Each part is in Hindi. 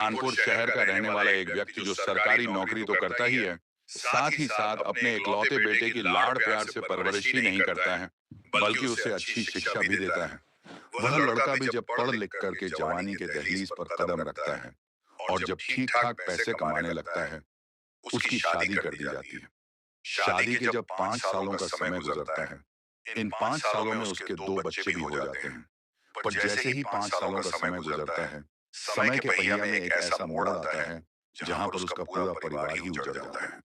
कानपुर शहर का रहने वाला एक व्यक्ति जो सरकारी नौकरी तो करता ही है, साथ ही साथ अपने इकलौते बेटे की लाड़-प्यार से परवरिश ही नहीं करता है, बल्कि उसे अच्छी शिक्षा भी देता है। वह लड़का भी जब पढ़-लिख कर के जवानी के दहलीज पर कदम रखता है और जब ठीक-ठाक पैसे कमाने लगता है, उसकी शादी कर दी जाती है। शादी के जब 5 सालों का समय गुजरता है, इन 5 सालों में उसके 2 बच्चे भी हो जाते हैं। पर जैसे ही 5 सालों का समय गुजरता है, समय के पहिया में एक ऐसा मोड़ आता है, जहां पर उसका पूरा परिवार ही उजड़ जाता है।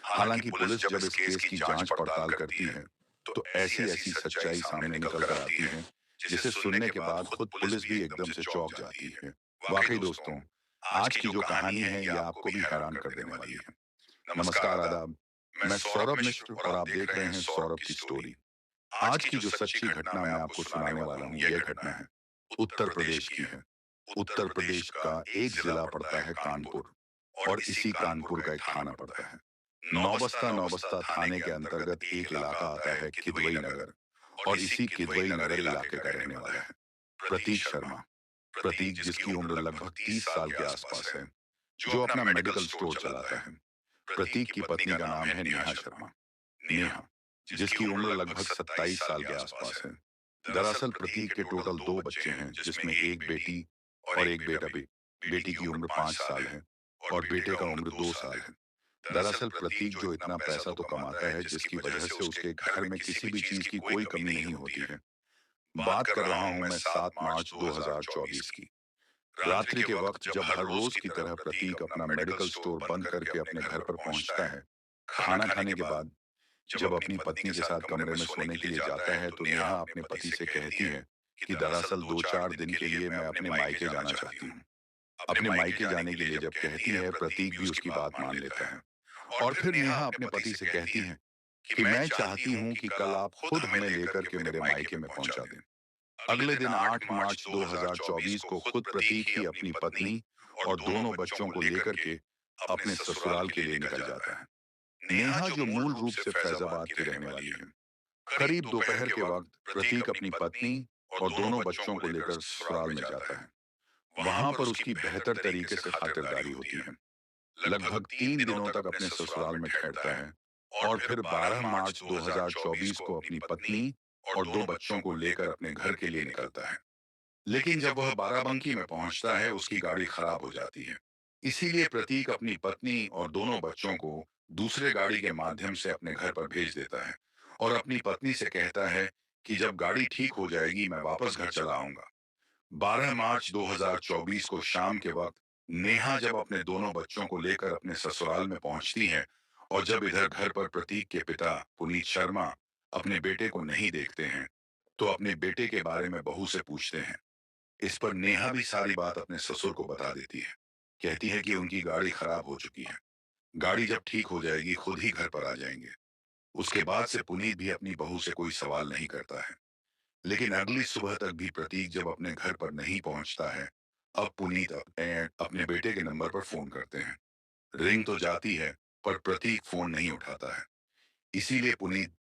हालांकि पुलिस जब इस केस की जांच-पड़ताल करती है, तो ऐसी-ऐसी सच्चाई सामने निकल कर आती है, जिसे सुनने के बाद खुद पुलिस भी एकदम से चौंक जाती है। वाकई दोस्तों, आज की जो कहानी है, ये आपको भी हैरान कर देने वाली है। नमस्कार, आदाब। मैं सौरभ मिश्र और आप देख रहे हैं सौरभ की स्टोरी। आज की जो सच्ची घटना मैं आपको सुनाने वाला हूँ, यह घटना है उत्तर प्रदेश की है। उत्तर प्रदेश का एक जिला पड़ता है कानपुर और इसी कानपुर का एक थाना पड़ता है। नौबस्ता नौबस्ता थाने के अंतर्गत एक इलाका आता है किदवई नगर और इसी किदवई नगर इलाके का रहने वाला है प्रतीक शर्मा। प्रतीक जिसकी उम्र लगभग 30 साल के आसपास है, जो अपना मेडिकल स्टोर चलाता है। प्रतीक की पत्नी का नाम है नेहा शर्मा। नेहा जिसकी उम्र लगभग 27 साल के आसपास है। दरअसल प्रतीक के टोटल 2 बच्चे हैं, जिसमें एक बेटी और एक बेटा भी। बेटी की उम्र 5 साल है और बेटे का उम्र 2 साल है। दरअसल प्रतीक जो इतना पैसा तो कमाता है, जिसकी वजह से उसके घर में किसी भी चीज की कोई कमी नहीं होती है। बात कर रहा हूं मैं 7 मार्च 2024 की। रात्रि के वक्त जब हर रोज की तरह प्रतीक अपना मेडिकल स्टोर बंद करके अपने घर पर पहुंचता है, खाना खाने के बाद जब अपनी पत्नी के साथ कमरे में सोने के लिए जाता है, तो नेहा अपने पति से कहती है कि दरअसल 2-4 दिन के लिए मैं अपने मायके जाना चाहती हूँ। अपने मायके जाने के लिए जब कहती है, प्रतीक भी उसकी बात मान लेता है और फिर नेहा अपने पति से कहती है कि मैं चाहती हूँ कि कल आप खुद हमें लेकर के मेरे मायके में पहुंचा दें। अगले दिन 8 मार्च 2024 को खुद प्रतीक ही अपनी पत्नी और दोनों बच्चों को लेकर के अपने ससुराल के लिए निकल जाता है। नेहा जो मूल रूप से फैजाबाद की रहने वाली है, करीब दोपहर के वक्त प्रतीक अपनी पत्नी और दोनों बच्चों को लेकर ससुराल में जाता है। वहां पर उसकी बेहतर तरीके से खातिरदारी होती है। लगभग 3 दिनों तक अपने ससुराल में ठहरता है और फिर 12 मार्च 2024 को अपनी पत्नी और 2 बच्चों को लेकर अपने घर के लिए निकलता है। लेकिन जब वह बाराबंकी में पहुंचता है, उसकी गाड़ी खराब हो जाती है। इसीलिए प्रतीक अपनी पत्नी और दोनों बच्चों को दूसरे गाड़ी के माध्यम से अपने घर पर भेज देता है और अपनी पत्नी से कहता है कि जब गाड़ी ठीक हो जाएगी, मैं वापस घर चला आऊंगा। 12 मार्च 2024 को शाम के वक्त नेहा जब अपने दोनों बच्चों को लेकर अपने ससुराल में पहुंचती है और जब इधर घर पर प्रतीक के पिता पुनीत शर्मा अपने बेटे को नहीं देखते हैं, तो अपने बेटे के बारे में बहू से पूछते हैं। इस पर नेहा भी सारी बात अपने ससुर को बता देती है। कहती है कि उनकी गाड़ी खराब हो चुकी है, गाड़ी जब ठीक हो जाएगी खुद ही घर पर आ जाएंगे। उसके बाद से पुनीत भी अपनी बहू से कोई सवाल नहीं करता है। लेकिन अगली सुबह तक भी प्रतीक जब अपने घर पर नहीं पहुंचता है, अब पुनीत अपने बेटे के नंबर पर फोन करते हैं। रिंग तो जाती है, पर प्रतीक फोन नहीं उठाता है। इसीलिए पुनीत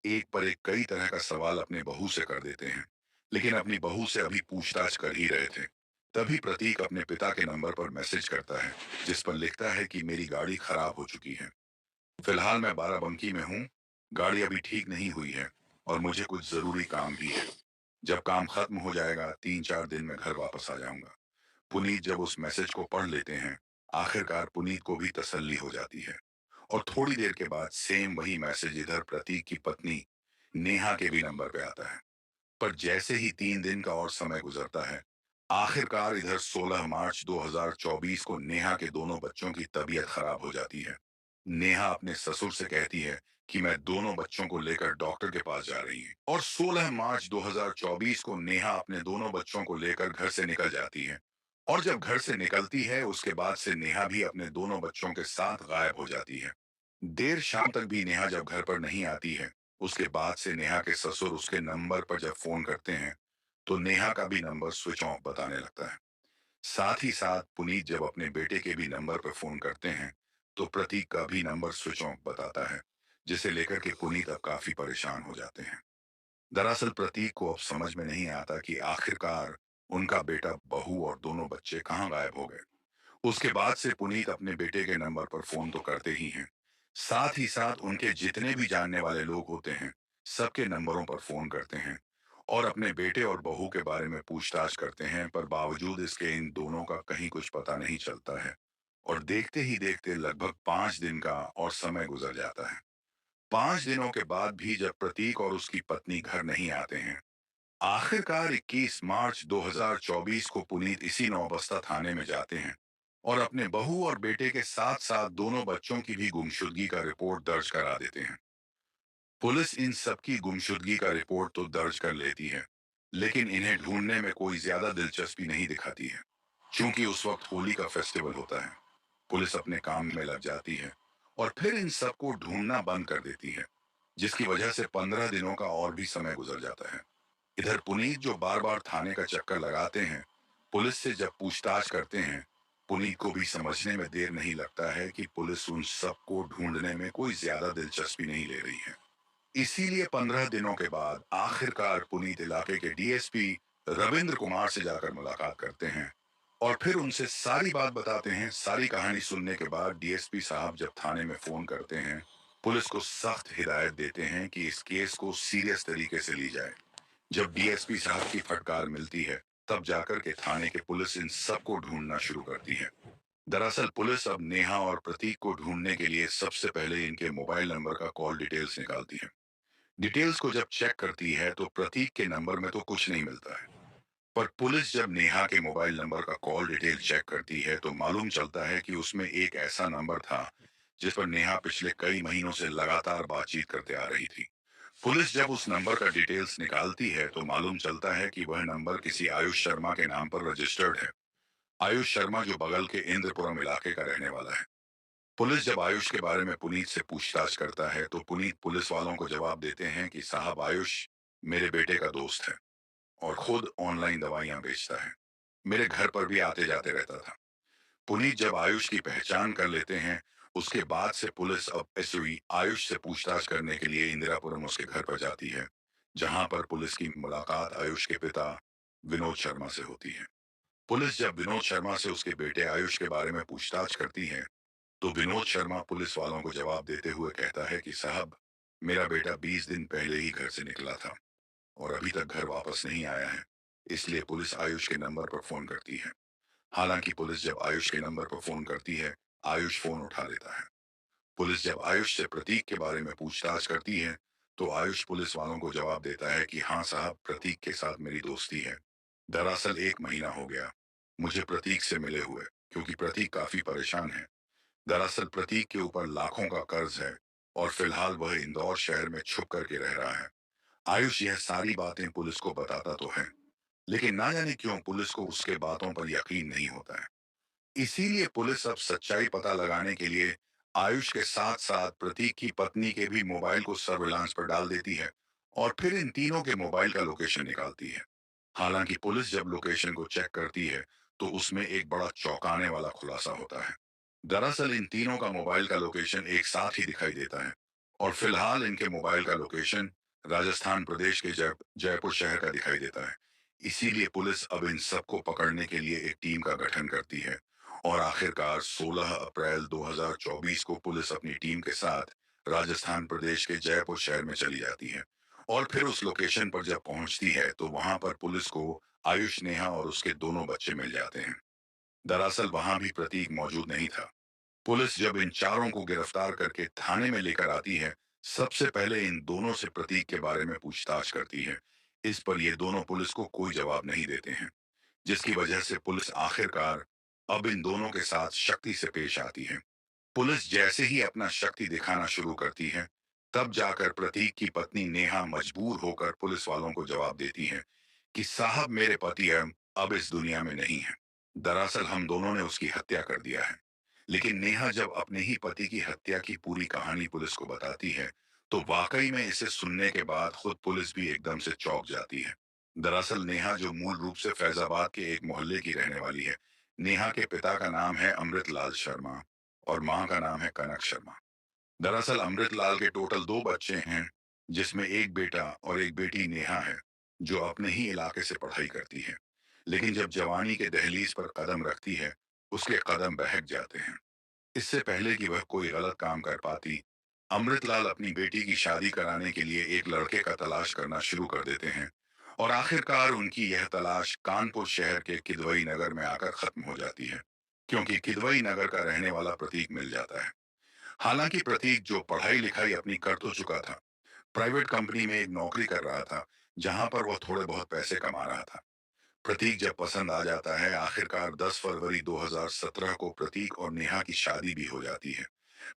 एक पर एक कई तरह का सवाल अपने बहू से कर देते हैं, लेकिन अपनी बहू से अभी पूछताछ कर ही रहे थे। तभी प्रतीक अपने पिता के नंबर पर मैसेज करता है, जिस पर लिखता है कि मेरी गाड़ी खराब हो चुकी है। फिलहाल मैं बाराबंकी में हूँ, गाड़ी अभी ठीक नहीं हुई है और मुझे कुछ जरूरी काम भी है। जब काम खत्म हो जाएगा, 3-4 दिन में घर वापस आ जाऊंगा। पुनीत जब उस मैसेज को पढ़ लेते हैं, आखिरकार पुनीत को भी तसल्ली हो जाती है और थोड़ी देर के बाद सेम वही मैसेज इधर प्रतीक की पत्नी नेहा के भी नंबर पे आता है। पर जैसे ही 3 दिन का और समय गुजरता है, आखिरकार इधर 16 मार्च 2024 को नेहा के दोनों बच्चों की तबीयत खराब हो जाती है। नेहा अपने ससुर से कहती है कि मैं दोनों बच्चों को लेकर डॉक्टर के पास जा रही हूँ और 16 मार्च 2024 को नेहा अपने दोनों बच्चों को लेकर घर से निकल जाती है। और जब घर से निकलती है, उसके बाद से नेहा भी अपने दोनों बच्चों के साथ गायब हो जाती है। देर शाम तक भी नेहा जब घर पर नहीं आती है, उसके बाद से नेहा के ससुर उसके नंबर पर जब फोन करते हैं, तो नेहा का भी नंबर स्विच ऑफ बताने लगता है। साथ ही साथ पुनीत जब अपने बेटे के भी नंबर पर फोन करते हैं, तो प्रतीक का भी नंबर स्विच ऑफ बताता है, जिसे लेकर के पुनीत अब काफी परेशान हो जाते हैं। दरअसल प्रतीक को अब समझ में नहीं आता कि आखिरकार उनका बेटा, बहू और दोनों बच्चे कहाँ गायब हो गए। उसके बाद से पुनीत अपने बेटे के नंबर पर फोन तो करते ही हैं, साथ ही साथ उनके जितने भी जानने वाले लोग होते हैं, सबके नंबरों पर फोन करते हैं और अपने बेटे और बहू के बारे में पूछताछ करते हैं, पर बावजूद इसके इन दोनों का कहीं कुछ पता नहीं चलता है। और देखते ही देखते लगभग 5 दिन का और समय गुजर जाता है। 5 दिनों के बाद भी जब प्रतीक और उसकी पत्नी घर नहीं आते हैं, आखिरकार 21 मार्च 2024 को पुनीत इसी नौबस्ता थाने में जाते हैं और अपने बहू और बेटे के साथ साथ दोनों बच्चों की भी गुमशुदगी का रिपोर्ट दर्ज करा देते हैं। पुलिस इन सबकी गुमशुदगी का रिपोर्ट तो दर्ज कर लेती है, लेकिन इन्हें ढूंढने में कोई ज्यादा दिलचस्पी नहीं दिखाती है, क्योंकि उस वक्त होली का फेस्टिवल होता है। पुलिस अपने काम में लग जाती है और फिर इन सबको ढूंढना बंद कर देती है, जिसकी वजह से 15 दिनों का और भी समय गुजर जाता है। इधर पुनीत जो बार बार थाने का चक्कर लगाते हैं, पुलिस से जब पूछताछ करते हैं, पुनीत को भी समझने में देर नहीं लगता है कि पुलिस उन सबको ढूंढने में कोई ज्यादा दिलचस्पी नहीं ले रही है। इसीलिए 15 दिनों के बाद आखिरकार पुनीत इलाके के डीएसपी रविंद्र कुमार से जाकर मुलाकात करते हैं और फिर उनसे सारी बात बताते हैं। सारी कहानी सुनने के बाद डीएसपी साहब जब थाने में फोन करते हैं, पुलिस को सख्त हिदायत देते हैं कि इस केस को सीरियस तरीके से ली जाए। जब डीएसपी साहब की फटकार मिलती है, तब जाकर के थाने के पुलिस इन सबको ढूंढना शुरू करती है। दरअसल पुलिस अब नेहा और प्रतीक को ढूंढने के लिए सबसे पहले इनके मोबाइल नंबर का कॉल डिटेल्स निकालती है। डिटेल्स को जब चेक करती है तो प्रतीक के नंबर में तो कुछ नहीं मिलता है, पर पुलिस जब नेहा के मोबाइल नंबर का कॉल डिटेल चेक करती है तो मालूम चलता है कि उसमें एक ऐसा नंबर था जिस पर नेहा पिछले कई महीनों से लगातार बातचीत करते आ रही थी। पुलिस जब उस नंबर का डिटेल्स निकालती है तो मालूम चलता है कि वह नंबर किसी आयुष शर्मा के नाम पर रजिस्टर्ड है। आयुष शर्मा जो बगल के इंद्रपुरम इलाके का रहने वाला है। पुलिस जब आयुष के बारे में पुनीत से पूछताछ करता है तो पुनीत पुलिस वालों को जवाब देते हैं कि साहब, आयुष मेरे बेटे का दोस्त है और खुद ऑनलाइन दवाइयां बेचता है। मेरे घर पर भी आते जाते रहता था। पुनीत जब आयुष की पहचान कर लेते हैं, उसके बाद से पुलिस अब एसओई आयुष से पूछताछ करने के लिए इंदिरापुरम उसके घर पर जाती है, जहां पर पुलिस की मुलाकात आयुष के पिता विनोद शर्मा से होती है। पुलिस जब विनोद शर्मा से उसके बेटे आयुष के बारे में पूछताछ करती है, तो विनोद शर्मा पुलिस वालों को जवाब देते हुए कहता है कि साहब, मेरा बेटा 20 दिन पहले ही घर से निकला था और अभी तक घर वापस नहीं आया है, इसलिए पुलिस आयुष के नंबर पर फोन करती है। हालांकि पुलिस जब आयुष के नंबर पर फोन करती है, आयुष फोन उठा लेता है। पुलिस जब आयुष से प्रतीक के बारे में पूछताछ करती है, तो आयुष पुलिस वालों को जवाब देता है कि हाँ साहब, प्रतीक के साथ मेरी दोस्ती है। दरअसल 1 महीना हो गया मुझे प्रतीक से मिले हुए, क्योंकि प्रतीक काफी परेशान है। दरअसल प्रतीक के ऊपर लाखों का कर्ज है और फिलहाल वह इंदौर शहर में छुप करके रह रहा है। आयुष यह सारी बातें पुलिस को बताता तो है, लेकिन ना जाने क्यों पुलिस को उसके बातों पर यकीन नहीं होता है। इसीलिए पुलिस अब सच्चाई पता लगाने के लिए आयुष के साथ साथ प्रतीक की पत्नी के भी मोबाइल को सर्विलांस पर डाल देती है और फिर इन तीनों के मोबाइल का लोकेशन निकालती है। हालांकि पुलिस जब लोकेशन को चेक करती है तो उसमें एक बड़ा चौंकाने वाला खुलासा होता है। दरअसल इन तीनों का मोबाइल का लोकेशन एक साथ ही दिखाई देता है और फिलहाल इनके मोबाइल का लोकेशन राजस्थान प्रदेश के जयपुर शहर का दिखाई देता है। इसीलिए पुलिस अब इन सबको पकड़ने के लिए एक टीम का गठन करती है और आखिरकार 16 अप्रैल 2024 को पुलिस अपनी टीम के साथ राजस्थान प्रदेश के जयपुर शहर में चली जाती है और फिर उस लोकेशन पर जब पहुंचती है तो वहां पर पुलिस को आयुष, नेहा और उसके दोनों बच्चे मिल जाते हैं। दरअसल वहां भी प्रतीक मौजूद नहीं था। पुलिस जब इन चारों को गिरफ्तार करके थाने में लेकर आती है, सबसे पहले इन दोनों से प्रतीक के बारे में पूछताछ करती है। इस पर ये दोनों पुलिस को कोई जवाब नहीं देते हैं, जिसकी वजह से पुलिस आखिरकार अब इन दोनों के साथ शक्ति से पेश आती है। पुलिस जैसे ही अपना शक्ति दिखाना शुरू करती है, तब जाकर प्रतीक की पत्नी नेहा मजबूर होकर पुलिस वालों को जवाब देती है कि साहब, मेरे पति अब इस दुनिया में नहीं है। दरअसल हम दोनों ने उसकी हत्या कर दिया है। लेकिन नेहा जब अपने ही पति की हत्या की पूरी कहानी पुलिस को बताती है, तो वाकई में इसे सुनने के बाद खुद पुलिस भी एकदम से चौंक जाती है। दरअसल नेहा जो मूल रूप से फैजाबाद के एक मोहल्ले की रहने वाली है। नेहा के पिता का नाम है अमृतलाल शर्मा और मां का नाम है कनक शर्मा। दरअसल अमृतलाल के टोटल 2 बच्चे हैं, जिसमें एक बेटा और एक बेटी नेहा है, जो अपने ही इलाके से पढ़ाई करती है। लेकिन जब जवानी के दहलीज पर कदम रखती है, उसके कदम बहक जाते हैं। इससे पहले कि वह कोई गलत काम कर पाती, अमृतलाल अपनी बेटी की शादी कराने के लिए एक लड़के का तलाश करना शुरू कर देते हैं और आखिरकार उनकी यह तलाश कानपुर शहर के किदवई नगर में आकर खत्म हो जाती है, क्योंकि किदवई नगर का रहने वाला प्रतीक मिल जाता है। हालांकि प्रतीक जो पढ़ाई लिखाई अपनी कर तो चुका था, प्राइवेट कंपनी में एक नौकरी कर रहा था, जहां पर वह थोड़े बहुत पैसे कमा रहा था। प्रतीक जब पसंद आ जाता है, आखिरकार 10 फरवरी 2017 को प्रतीक और नेहा की शादी भी हो जाती है।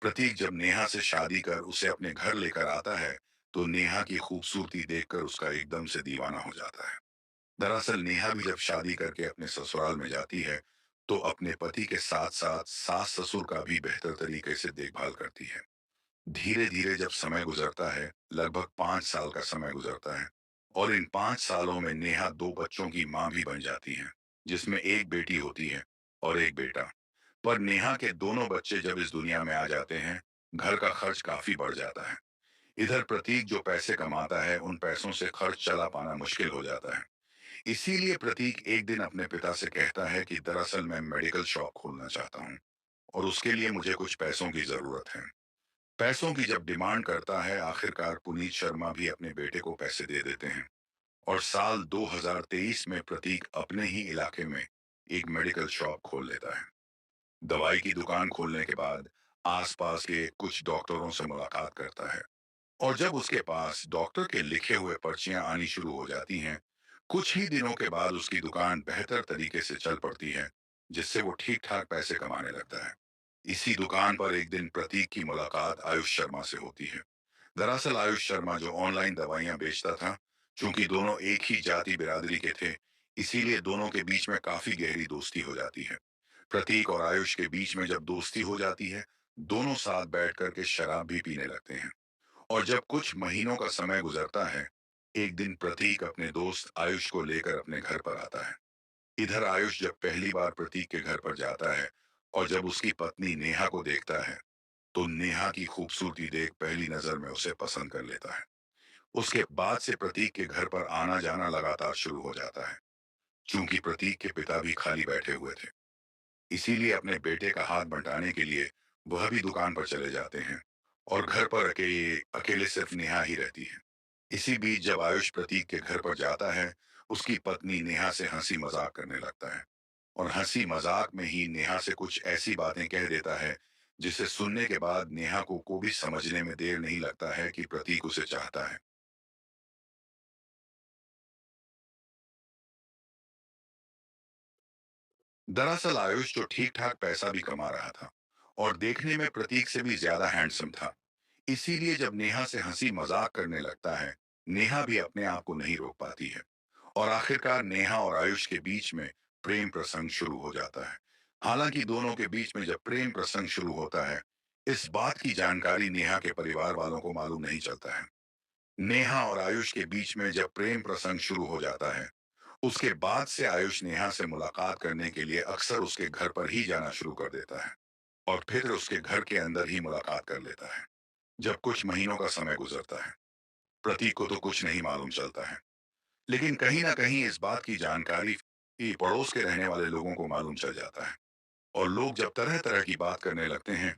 प्रतीक जब नेहा से शादी कर उसे अपने घर लेकर आता है, तो नेहा की खूबसूरती देखकर उसका एकदम से दीवाना हो जाता है। दरअसल नेहा भी जब शादी करके अपने ससुराल में जाती है, तो अपने पति के साथ साथ सास ससुर का भी बेहतर तरीके से देखभाल करती है। धीरे धीरे जब समय गुजरता है, लगभग 5 साल का समय गुजरता है, और इन 5 सालों में नेहा दो बच्चों की माँ भी बन जाती है, जिसमें एक बेटी होती है और एक बेटा। पर नेहा के दोनों बच्चे जब इस दुनिया में आ जाते हैं, घर का खर्च काफी बढ़ जाता है। इधर प्रतीक जो पैसे कमाता है, उन पैसों से खर्च चला पाना मुश्किल हो जाता है। इसीलिए प्रतीक एक दिन अपने पिता से कहता है कि दरअसल मैं मेडिकल शॉप खोलना चाहता हूँ और उसके लिए मुझे कुछ पैसों की जरूरत है। पैसों की जब डिमांड करता है, आखिरकार पुनीत शर्मा भी अपने बेटे को पैसे दे देते हैं और साल 2023 में प्रतीक अपने ही इलाके में एक मेडिकल शॉप खोल लेता है। दवाई की दुकान खोलने के बाद आसपास के कुछ डॉक्टरों से मुलाकात करता है और जब उसके पास डॉक्टर के लिखे हुए पर्चियां आनी शुरू हो जाती हैं, कुछ ही दिनों के बाद उसकी दुकान बेहतर तरीके से चल पड़ती है, जिससे वो ठीक ठाक पैसे कमाने लगता है। इसी दुकान पर एक दिन प्रतीक की मुलाकात आयुष शर्मा से होती है। दरअसल आयुष शर्मा जो ऑनलाइन दवाइयां बेचता था, चूंकि दोनों एक ही जाति बिरादरी के थे, इसीलिए दोनों के बीच में काफी गहरी दोस्ती हो जाती है। प्रतीक और आयुष के बीच में जब दोस्ती हो जाती है, दोनों साथ बैठ कर के शराब भी पीने लगते हैं। और जब कुछ महीनों का समय गुजरता है, एक दिन प्रतीक अपने दोस्त आयुष को लेकर अपने घर पर आता है। इधर आयुष जब पहली बार प्रतीक के घर पर जाता है और जब उसकी पत्नी नेहा को देखता है, तो नेहा की खूबसूरती देख पहली नजर में उसे पसंद कर लेता है। उसके बाद से प्रतीक के घर पर आना जाना लगातार शुरू हो जाता है, चूंकि प्रतीक के पिता भी खाली बैठे हुए थे। इसीलिए अपने बेटे का हाथ बंटाने के लिए वह भी दुकान पर चले जाते हैं और घर पर अकेले अकेले सिर्फ नेहा ही रहती है। इसी बीच जब आयुष प्रतीक के घर पर जाता है, उसकी पत्नी नेहा से हंसी मजाक करने लगता है और हंसी मजाक में ही नेहा से कुछ ऐसी बातें कह देता है, जिसे सुनने के बाद नेहा को भी समझने में देर नहीं लगता है कि प्रतीक उसे चाहता है। दरअसल आयुष जो ठीक ठाक पैसा भी कमा रहा था और देखने में प्रतीक से भी ज्यादा हैंडसम था, इसीलिए जब नेहा से हंसी मजाक करने लगता है, नेहा भी अपने आप को नहीं रोक पाती है और आखिरकार नेहा और आयुष के बीच में प्रेम प्रसंग शुरू हो जाता है। हालांकि दोनों के बीच में जब प्रेम प्रसंग शुरू होता है, इस बात की जानकारी नेहा के परिवार वालों को मालूम नहीं चलता है। नेहा और आयुष के बीच में जब प्रेम प्रसंग शुरू हो जाता है, उसके बाद से आयुष नेहा से मुलाकात करने के लिए अक्सर उसके घर पर ही जाना शुरू कर देता है और फिर उसके घर के अंदर ही मुलाकात कर लेता है। जब कुछ महीनों का समय गुजरता है, प्रतीक को तो कुछ नहीं मालूम चलता है, लेकिन कहीं ना कहीं इस बात की जानकारी पड़ोस के रहने वाले लोगों को मालूम चल जाता है और लोग जब तरह तरह की बात करने लगते हैं,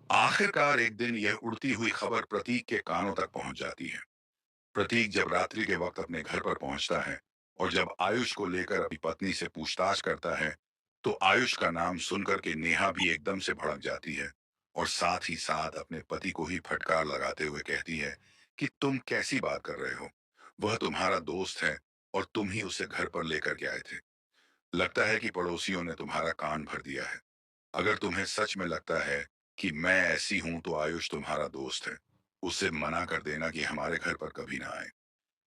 आखिरकार एक दिन यह उड़ती हुई खबर प्रतीक के कानों तक पहुंच जाती है। प्रतीक जब रात्रि के वक्त अपने घर पर पहुंचता है और जब आयुष को लेकर अपनी पत्नी से पूछताछ करता है, तो आयुष का नाम सुनकर के नेहा भी एकदम से भड़क जाती है और साथ ही साथ अपने पति को ही फटकार लगाते हुए कहती है कि तुम कैसी बात कर रहे हो, वह तुम्हारा दोस्त है और तुम ही उसे घर पर लेकर के आए थे। लगता है कि पड़ोसियों ने तुम्हारा कान भर दिया है। अगर तुम्हें सच में लगता है कि मैं ऐसी हूं, तो आयुष तुम्हारा दोस्त है, उससे मना कर देना कि हमारे घर पर कभी ना आए।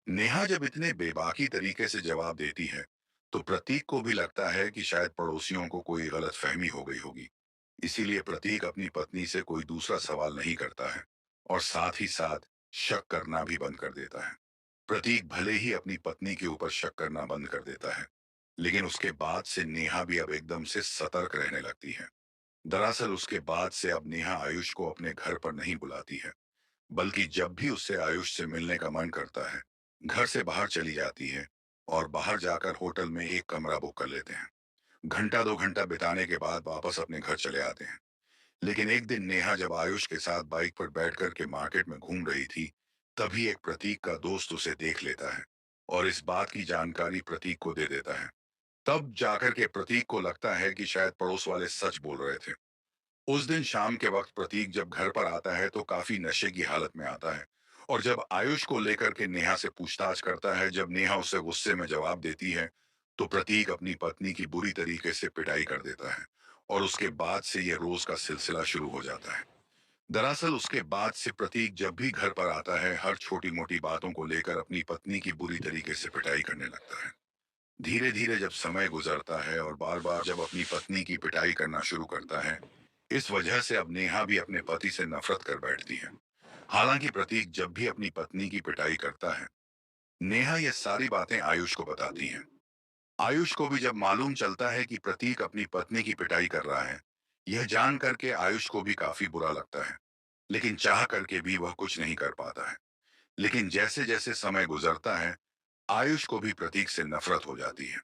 नेहा जब इतने बेबाकी तरीके से जवाब देती है, तो प्रतीक को भी लगता है कि शायद पड़ोसियों को कोई गलतफहमी हो गई होगी। इसीलिए प्रतीक अपनी पत्नी से कोई दूसरा सवाल नहीं करता है और साथ ही साथ शक करना भी बंद कर देता है। प्रतीक भले ही अपनी पत्नी के ऊपर शक करना बंद कर देता है, लेकिन उसके बाद से नेहा भी अब एकदम से सतर्क रहने लगती है। दरअसल उसके बाद से अब नेहा आयुष को अपने घर पर नहीं बुलाती है, बल्कि जब भी उससे आयुष से मिलने का मन करता है, घर से बाहर चली जाती है और बाहर जाकर होटल में एक कमरा बुक कर लेते हैं। घंटा 2 घंटा बिताने के बाद वापस अपने घर चले आते हैं। लेकिन एक दिन नेहा जब आयुष के साथ बाइक पर बैठ कर के मार्केट में घूम रही थी, तभी एक प्रतीक का दोस्त उसे देख लेता है और इस बात की जानकारी प्रतीक को दे देता है। तब जाकर के प्रतीक को लगता है कि शायद पड़ोस वाले सच बोल रहे थे। उस दिन शाम के वक्त प्रतीक जब घर पर आता है तो काफी नशे की हालत में आता है और जब आयुष को लेकर के नेहा से पूछताछ करता है, जब नेहा उसे गुस्से में जवाब देती है, तो प्रतीक अपनी पत्नी की बुरी तरीके से पिटाई कर देता है और उसके बाद से यह रोज का सिलसिला शुरू हो जाता है। दरअसल उसके बाद से प्रतीक जब भी घर पर आता है, हर छोटी मोटी बातों को लेकर अपनी पत्नी की बुरी तरीके से पिटाई करने लगता है। धीरे धीरे जब समय गुजरता है और बार बार जब अपनी पत्नी की पिटाई करना शुरू करता है, इस वजह से अब नेहा भी अपने पति से नफरत कर बैठती है। हालांकि प्रतीक जब भी अपनी पत्नी की पिटाई करता है, नेहा ये सारी बातें आयुष को बताती हैं। आयुष को भी जब मालूम चलता है कि प्रतीक अपनी पत्नी की पिटाई कर रहा है, यह जान करके आयुष को भी काफी बुरा लगता है, लेकिन चाह करके भी वह कुछ नहीं कर पाता है। लेकिन जैसे जैसे समय गुजरता है, आयुष को भी प्रतीक से नफरत हो जाती है।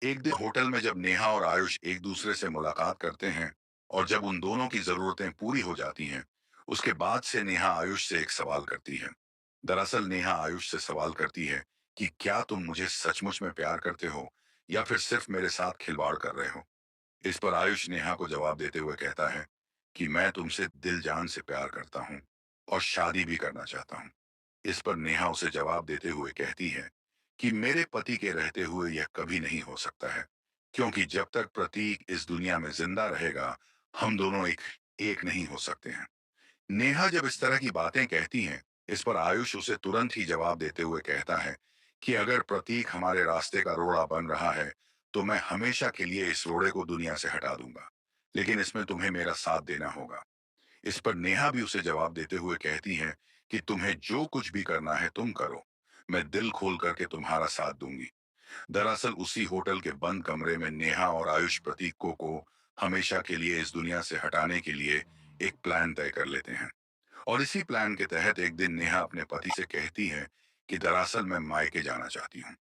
एक दिन होटल में जब नेहा और आयुष एक दूसरे से मुलाकात करते हैं और जब उन दोनों की जरूरतें पूरी हो जाती हैं, उसके बाद से नेहा आयुष से एक सवाल करती है। दरअसल नेहा आयुष से सवाल करती है कि क्या तुम मुझे सचमुच में प्यार करते हो या फिर सिर्फ मेरे साथ खिलवाड़ कर रहे हो। इस पर आयुष नेहा को जवाब देते हुए कहता है कि मैं तुमसे दिल जान से प्यार करता हूँ और शादी भी करना चाहता हूँ। इस पर नेहा उसे जवाब देते हुए कहती है कि मेरे पति के रहते हुए यह कभी नहीं हो सकता है, क्योंकि जब तक प्रतीक इस दुनिया में जिंदा रहेगा, हम दोनों एक एक नहीं हो सकते हैं। नेहा जब इस तरह की बातें कहती हैं, इस पर आयुष उसे तुरंत ही जवाब देते हुए कहता है कि अगर प्रतीक हमारे रास्ते का रोड़ा बन रहा है, तो मैं हमेशा के लिए इस रोड़े को दुनिया से हटा दूंगा, लेकिन इसमें तुम्हें मेरा साथ देना होगा। इस पर नेहा भी उसे जवाब देते हुए कहती है कि तुम्हें जो कुछ भी करना है तुम करो, मैं दिल खोल करके तुम्हारा साथ दूंगी। दरअसल उसी होटल के बंद कमरे में नेहा और आयुष प्रतीक को हमेशा के लिए इस दुनिया से हटाने के लिए एक प्लान तय कर लेते हैं। और इसी प्लान के तहत एक दिन नेहा अपने पति से कहती है कि दरअसल मैं मायके जाना चाहती हूँ।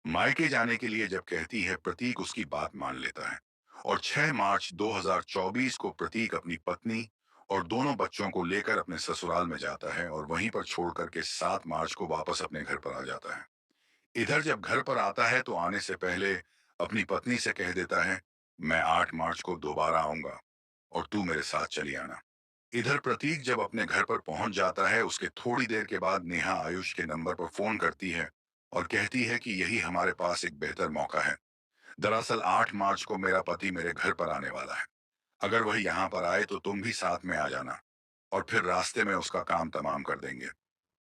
मायके जाने के लिए जब कहती है, प्रतीक उसकी बात मान लेता है और 6 मार्च 2024 को प्रतीक अपनी पत्नी और दोनों बच्चों को लेकर अपने ससुराल में जाता है और वहीं पर छोड़ करके 7 मार्च को वापस अपने घर पर आ जाता है। इधर जब घर पर आता है तो आने से पहले अपनी पत्नी से कह देता है, मैं 8 मार्च को दोबारा आऊंगा और तू मेरे साथ चली आना। इधर प्रतीक जब अपने घर पर पहुंच जाता है, उसके थोड़ी देर के बाद नेहा आयुष के नंबर पर फोन करती है और कहती है कि यही हमारे पास एक बेहतर मौका है। दरअसल 8 मार्च को मेरा पति मेरे घर पर आने वाला है। अगर वह यहाँ पर आए तो तुम भी साथ में आ जाना और फिर रास्ते में उसका काम तमाम कर देंगे।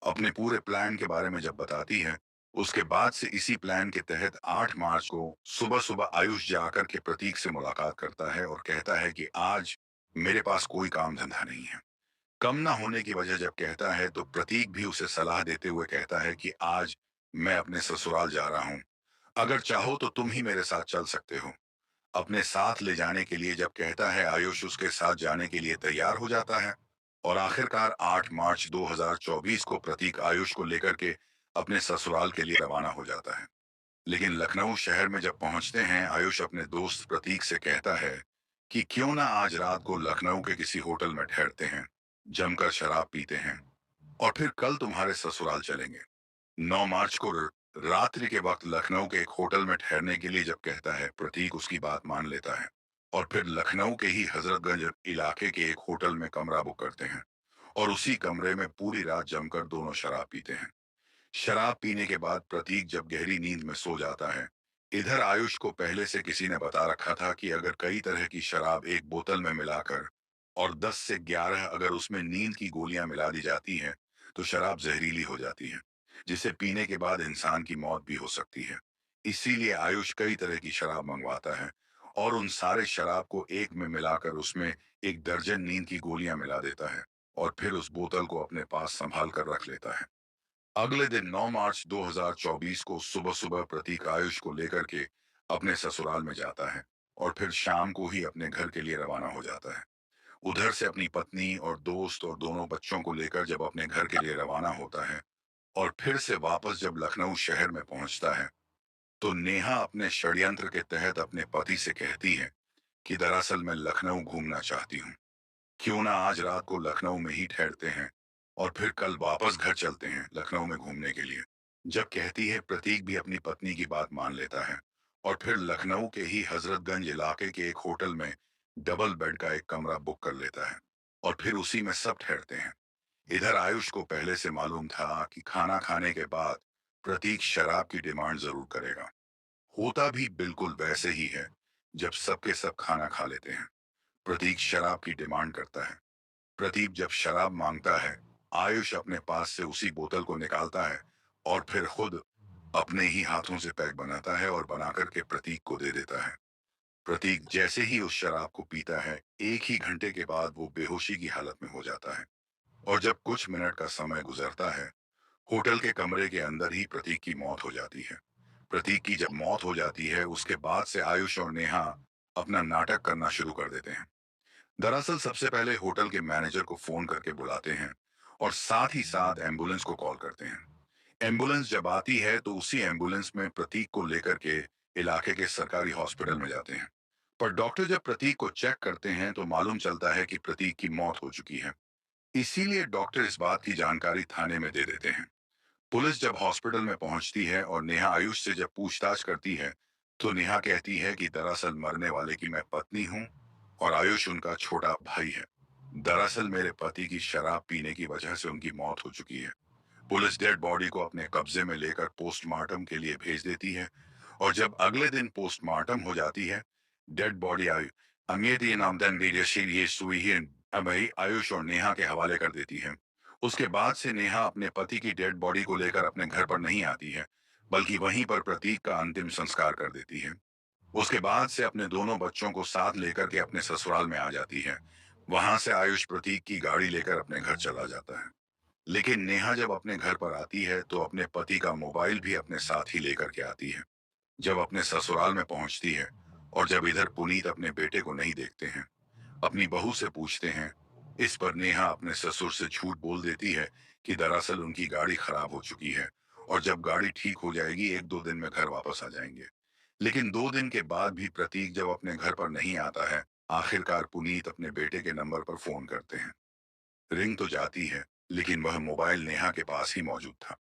अपने पूरे प्लान के बारे में जब बताती है, उसके बाद से इसी प्लान के तहत 8 मार्च को सुबह सुबह आयुष जाकर के प्रतीक से मुलाकात करता है और कहता है कि आज मेरे पास कोई काम धंधा नहीं है। कम ना होने की वजह जब कहता है तो प्रतीक भी उसे सलाह देते हुए कहता है कि आज मैं अपने ससुराल जा रहा हूँ, अगर चाहो तो तुम ही मेरे साथ चल सकते हो। अपने साथ ले जाने के लिए जब कहता है, आयुष उसके साथ जाने के लिए तैयार हो जाता है और आखिरकार 8 मार्च 2024 को प्रतीक आयुष को लेकर के अपने ससुराल के लिए रवाना हो जाता है। लेकिन लखनऊ शहर में जब पहुंचते हैं, आयुष अपने दोस्त प्रतीक से कहता है कि क्यों ना आज रात को लखनऊ के किसी होटल में ठहरते हैं, जमकर शराब पीते हैं और फिर कल तुम्हारे ससुराल चलेंगे। 9 मार्च को रात्रि के वक्त लखनऊ के एक होटल में ठहरने के लिए जब कहता है, प्रतीक उसकी बात मान लेता है और फिर लखनऊ के ही हजरतगंज इलाके के एक होटल में कमरा बुक करते हैं और उसी कमरे में पूरी रात जमकर दोनों शराब पीते हैं। शराब पीने के बाद प्रतीक जब गहरी नींद में सो जाता है, इधर आयुष को पहले से किसी ने बता रखा था कि अगर कई तरह की शराब एक बोतल में मिलाकर और 10 से 11 अगर उसमें नींद की गोलियां मिला दी जाती हैं, तो शराब जहरीली हो जाती है, जिसे पीने के बाद इंसान की मौत भी हो सकती है। इसीलिए आयुष कई तरह की शराब मंगवाता है और उन सारे शराब को एक में मिलाकर उसमें 1 दर्जन नींद की गोलियां मिला देता है और फिर उस बोतल को अपने पास संभाल कर रख लेता है। अगले दिन 9 मार्च 2024 को सुबह-सुबह प्रतीक आयुष को लेकर के अपने ससुराल में जाता है और फिर शाम को ही अपने घर के लिए रवाना हो जाता है। उधर से अपनी पत्नी और दोस्त और दोनों बच्चों को लेकर जब अपने घर के लिए रवाना होता है और फिर से वापस जब लखनऊ शहर में पहुंचता है, तो नेहा अपने षड्यंत्र के तहत अपने पति से कहती है कि दरअसल मैं लखनऊ घूमना चाहती हूँ। क्यों ना आज रात को लखनऊ में ही ठहरते हैं और फिर कल वापस घर चलते हैं लखनऊ में घूमने के लिए। जब कहती है, प्रतीक भी अपनी पत्नी की बात मान लेता है और फिर लखनऊ के ही हजरतगंज इलाके के एक होटल में डबल बेड का एक कमरा बुक कर लेता है और फिर उसी में सब ठहरते हैं। इधर आयुष को पहले से मालूम था कि खाना खाने के बाद प्रतीक शराब की डिमांड जरूर करेगा। होता भी बिल्कुल वैसे ही है। जब सबके सब खाना खा लेते हैं, प्रतीक शराब की डिमांड करता है। प्रदीप जब शराब मांगता है, आयुष अपने पास से उसी बोतल को निकालता है और फिर खुद अपने ही हाथों से पैक बनाता है और बना करके प्रतीक को दे देता है। प्रतीक जैसे ही उस शराब को पीता है, एक ही घंटे के बाद वो बेहोशी की हालत में हो जाता है। और जब कुछ मिनट का समय गुजरता है, होटल के कमरे के अंदर ही प्रतीक की मौत हो जाती है। प्रतीक की जब मौत हो जाती है, उसके बाद से आयुष और नेहा अपना नाटक करना शुरू कर देते हैं। दरअसल सबसे पहले होटल के मैनेजर को फोन करके बुलाते हैं और साथ ही साथ एम्बुलेंस को कॉल करते हैं। एम्बुलेंस जब आती है तो उसी एम्बुलेंस में प्रतीक को लेकर के इलाके के सरकारी हॉस्पिटल में जाते हैं। पर डॉक्टर जब प्रतीक को चेक करते हैं तो मालूम चलता है कि प्रतीक की मौत हो चुकी है। इसीलिए डॉक्टर इस बात की जानकारी थाने में दे देते हैं। पुलिस जब हॉस्पिटल में पहुंचती है और नेहा आयुष से जब पूछताछ करती है, तो नेहा कहती है कि दरअसल मरने वाले की मैं पत्नी हूँ और आयुष उनका छोटा भाई है। दरअसल मेरे पति की शराब पीने की वजह से उनकी मौत हो चुकी है। पुलिस डेड बॉडी को अपने कब्जे में लेकर पोस्टमार्टम के लिए भेज देती है और जब अगले दिन पोस्टमार्टम हो जाती है, डेड बॉडी आयुष और नेहा के हवाले कर देती है। उसके बाद से नेहा अपने पति की डेड बॉडी को लेकर अपने घर पर नहीं आती है, बल्कि वहीं पर प्रतीक का अंतिम संस्कार कर देती है। उसके बाद से अपने दोनों बच्चों को साथ लेकर के अपने ससुराल में आ जाती है। वहां से आयुष प्रतीक की गाड़ी लेकर अपने घर चला जाता है। लेकिन नेहा जब अपने घर पर आती है तो अपने पति का मोबाइल भी अपने साथ ही लेकर के आती है। जब अपने ससुराल में पहुंचती है और जब इधर पुनीत अपने बेटे को नहीं देखते हैं, अपनी बहू से पूछते हैं। इस पर नेहा अपने ससुर से झूठ बोल देती है कि दरअसल उनकी गाड़ी खराब हो चुकी है और जब गाड़ी ठीक हो जाएगी एक दो दिन में घर वापस आ जाएंगे। लेकिन दो दिन के बाद भी प्रतीक जब अपने घर पर नहीं आता है, आखिरकार पुनीत अपने बेटे के नंबर पर फोन करते हैं। रिंग तो जाती है, लेकिन वह मोबाइल नेहा के पास ही मौजूद था।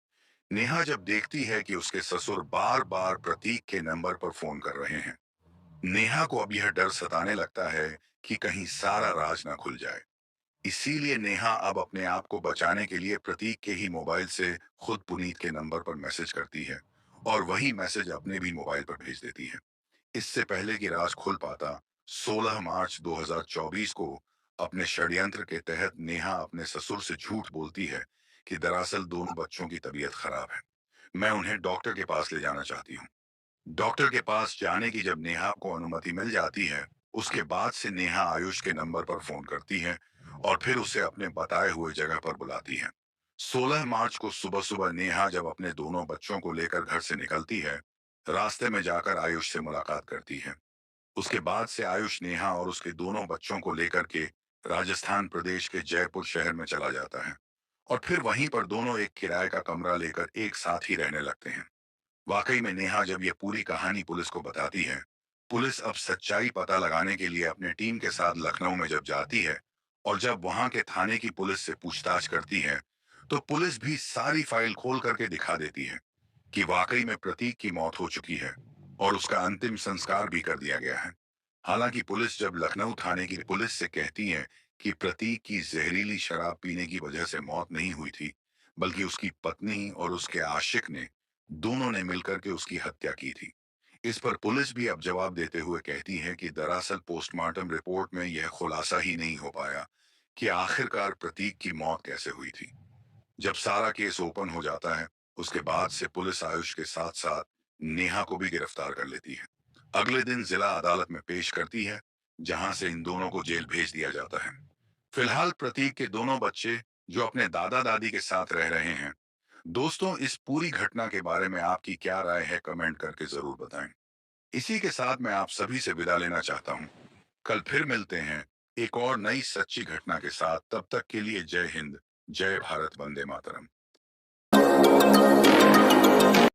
नेहा जब देखती है कि उसके ससुर बार बार प्रतीक के नंबर पर फोन कर रहे हैं, नेहा को अब यह डर सताने लगता है कि कहीं सारा राज ना खुल जाए। इसीलिए नेहा अब अपने आप को बचाने के लिए प्रतीक के ही मोबाइल से खुद पुनीत के नंबर पर मैसेज करती है और वही मैसेज अपने भी मोबाइल पर भेज देती है। इससे पहले कि राज खुल पाता, 16 मार्च 2024 को अपने षड्यंत्र के तहत नेहा अपने ससुर से झूठ बोलती है कि दरअसल दोनों बच्चों की तबीयत खराब है, मैं उन्हें डॉक्टर के पास ले जाना चाहती हूँ। डॉक्टर के पास जाने की जब नेहा को अनुमति मिल जाती है, उसके बाद से नेहा आयुष के नंबर पर फोन करती है और फिर उसे अपने बताए हुए जगह पर बुलाती है। 16 मार्च को सुबह सुबह नेहा जब अपने दोनों बच्चों को लेकर घर से निकलती है, रास्ते में जाकर आयुष से मुलाकात करती है। उसके बाद से आयुष नेहा और उसके दोनों बच्चों को लेकर के राजस्थान प्रदेश के जयपुर शहर में चला जाता है और फिर वहीं पर दोनों एक किराए का कमरा लेकर एक साथ ही रहने लगते हैं। वाकई में नेहा जब यह पूरी कहानी पुलिस को बताती है, पुलिस अब सच्चाई पता लगाने के लिए अपने टीम के साथ लखनऊ में जब जाती है और जब वहां के थाने की पुलिस से पूछताछ करती है, तो पुलिस भी सारी फाइल खोल करके दिखा देती है कि वाकई में प्रतीक की मौत हो चुकी है और उसका अंतिम संस्कार भी कर दिया गया है। हालांकि पुलिस जब लखनऊ थाने की पुलिस से कहती है कि प्रतीक की जहरीली शराब पीने की वजह से मौत नहीं हुई थी, बल्कि उसकी पत्नी और उसके आशिक ने दोनों ने मिलकर के उसकी हत्या की थी। इस पर पुलिस भी अब जवाब देते हुए कहती है कि दरअसल पोस्टमार्टम रिपोर्ट में यह खुलासा ही नहीं हो पाया कि आखिरकार प्रतीक की मौत कैसे हुई थी। जब सारा केस ओपन हो जाता है, उसके बाद से पुलिस आयुष के साथ साथ नेहा को भी गिरफ्तार कर लेती है। अगले दिन जिला अदालत में पेश करती है, जहां से इन दोनों को जेल भेज दिया जाता है। फिलहाल प्रतीक के दोनों बच्चे जो अपने दादा दादी के साथ रह रहे हैं। दोस्तों, इस पूरी घटना के बारे में आपकी क्या राय है, कमेंट करके जरूर बताएं। इसी के साथ मैं आप सभी से विदा लेना चाहता हूं। कल फिर मिलते हैं एक और नई सच्ची घटना के साथ। तब तक के लिए जय हिंद, जय भारत, वंदे मातरम।